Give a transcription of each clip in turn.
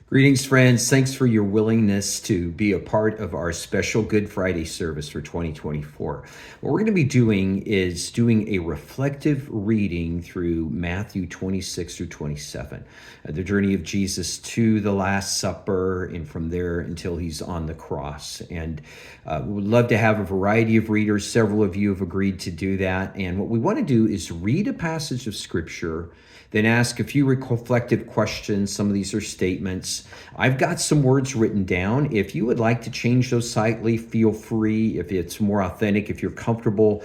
Greetings, friends. Thanks for your willingness to be a part of our special Good Friday service for 2024. What we're going to be doing is doing a reflective reading through Matthew 26 through 27, the journey of Jesus to the Last Supper and from there until he's on the cross. And we would love to have a variety of readers. Several of you have agreed to do that. And what we want to do is read a passage of Scripture, then ask a few reflective questions. Some of these are statements. I've got some words written down. If you would like to change those slightly, feel free. If it's more authentic, if you're comfortable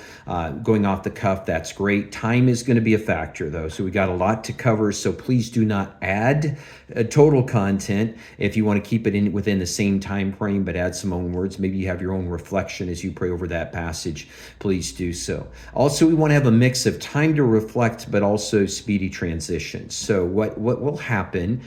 going off the cuff, that's great. Time is going to be a factor, though, so we got a lot to cover, so please do not add total content if you want to keep it within the same time frame, but add some own words. Maybe you have your own reflection as you pray over that passage. Please do so. Also, we want to have a mix of time to reflect, but also speedy transition. So what will happen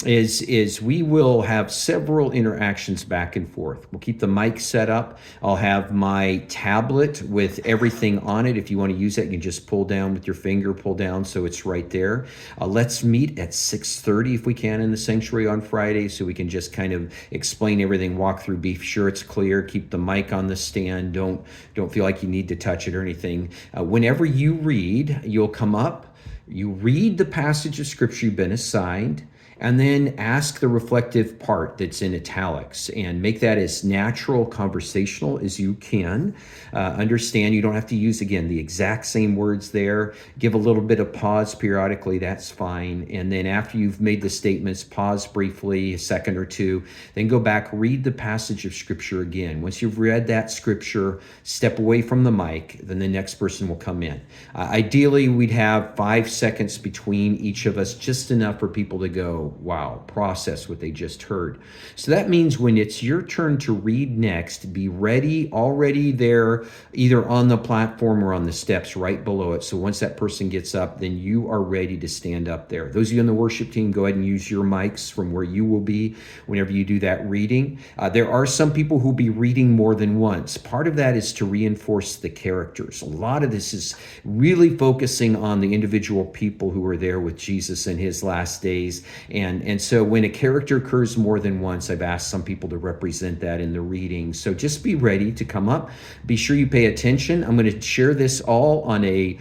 is we will have several interactions back and forth. We'll keep the mic set up. I'll have my tablet with everything on it. If you want to use that, you can just pull down with your finger, pull down so it's right there. Let's meet at 6:30 if we can in the sanctuary on Friday, so we can just kind of explain everything, walk through, be sure it's clear, keep the mic on the stand. Don't feel like you need to touch it or anything. Whenever you read, you'll come up, you read the passage of Scripture you've been assigned, and then ask the reflective part that's in italics and make that as natural, conversational as you can. Understand you don't have to use, again, the exact same words there. Give a little bit of pause periodically, that's fine. And then after you've made the statements, pause briefly, a second or two, then go back, read the passage of Scripture again. Once you've read that Scripture, step away from the mic, then the next person will come in. Ideally, we'd have 5 seconds between each of us, just enough for people to go, wow, process what they just heard. So that means when it's your turn to read next, be ready, already there, either on the platform or on the steps right below it. So once that person gets up, then you are ready to stand up there. Those of you on the worship team, go ahead and use your mics from where you will be whenever you do that reading. There are some people who will be reading more than once. Part of that is to reinforce the characters. A lot of this is really focusing on the individual people who were there with Jesus in his last days. And so when a character occurs more than once, I've asked some people to represent that in the reading. So just be ready to come up. Be sure you pay attention. I'm going to share this all on a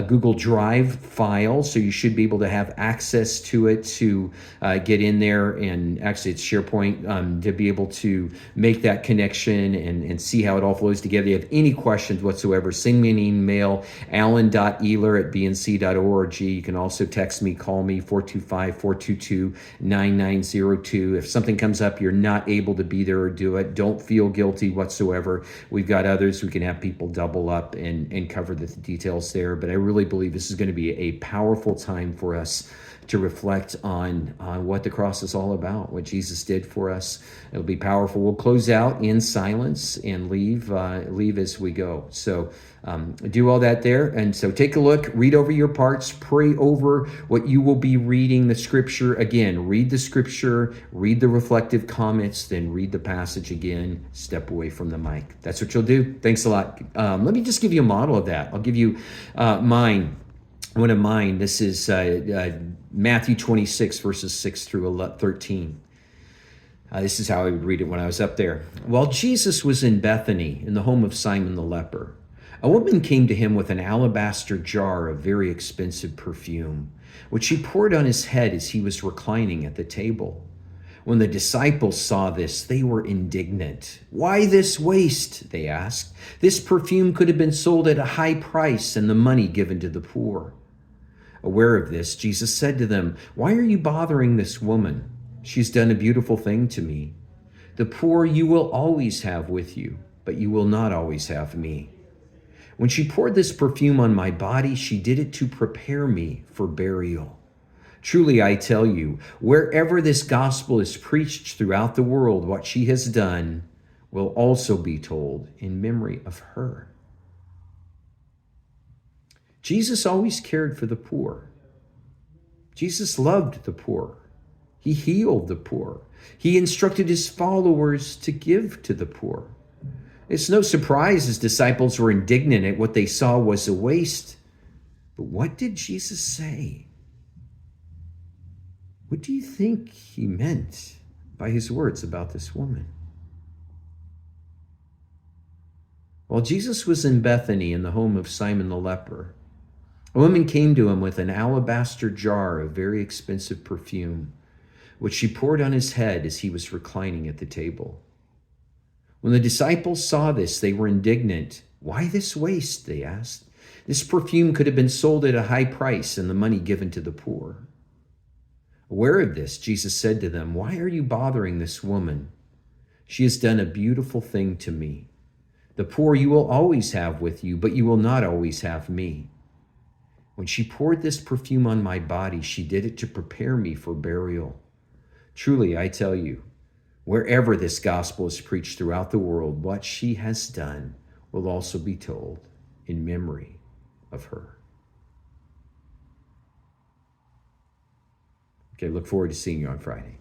Google Drive file, so you should be able to have access to it to get in there. And actually, it's SharePoint to be able to make that connection and see how it all flows together. If you have any questions whatsoever, send me an email, alan.ehler@bnc.org. You can also text me, call me, 425-422-9902. If something comes up, you're not able to be there or do it, don't feel guilty whatsoever. We've got others who can have people double up and cover the details there. But I really believe this is going to be a powerful time for us to reflect on what the cross is all about, what Jesus did for us. It'll be powerful. We'll close out in silence and leave as we go. So do all that there. And so take a look, read over your parts, pray over what you will be reading the Scripture. Again, read the Scripture, read the reflective comments, then read the passage again, step away from the mic. That's what you'll do. Thanks a lot. Let me just give you a model of that. I'll give you mine. One of mine, this is Matthew 26, verses 6 through 13. This is how I would read it when I was up there. While Jesus was in Bethany, in the home of Simon the leper, a woman came to him with an alabaster jar of very expensive perfume, which she poured on his head as he was reclining at the table. When the disciples saw this, they were indignant. "Why this waste?" they asked. "This perfume could have been sold at a high price and the money given to the poor." Aware of this, Jesus said to them, "Why are you bothering this woman? She's done a beautiful thing to me. The poor you will always have with you, but you will not always have me. When she poured this perfume on my body, she did it to prepare me for burial. Truly, I tell you, wherever this gospel is preached throughout the world, what she has done will also be told in memory of her." Jesus always cared for the poor. Jesus loved the poor. He healed the poor. He instructed his followers to give to the poor. It's no surprise his disciples were indignant at what they saw was a waste. But what did Jesus say? What do you think he meant by his words about this woman? While Jesus was in Bethany in the home of Simon the leper, a woman came to him with an alabaster jar of very expensive perfume, which she poured on his head as he was reclining at the table. When the disciples saw this, they were indignant. "Why this waste?" they asked. "This perfume could have been sold at a high price and the money given to the poor." Aware of this, Jesus said to them, "Why are you bothering this woman? She has done a beautiful thing to me. The poor you will always have with you, but you will not always have me. When she poured this perfume on my body, she did it to prepare me for burial. Truly, I tell you, wherever this gospel is preached throughout the world, what she has done will also be told in memory of her." Okay, look forward to seeing you on Friday.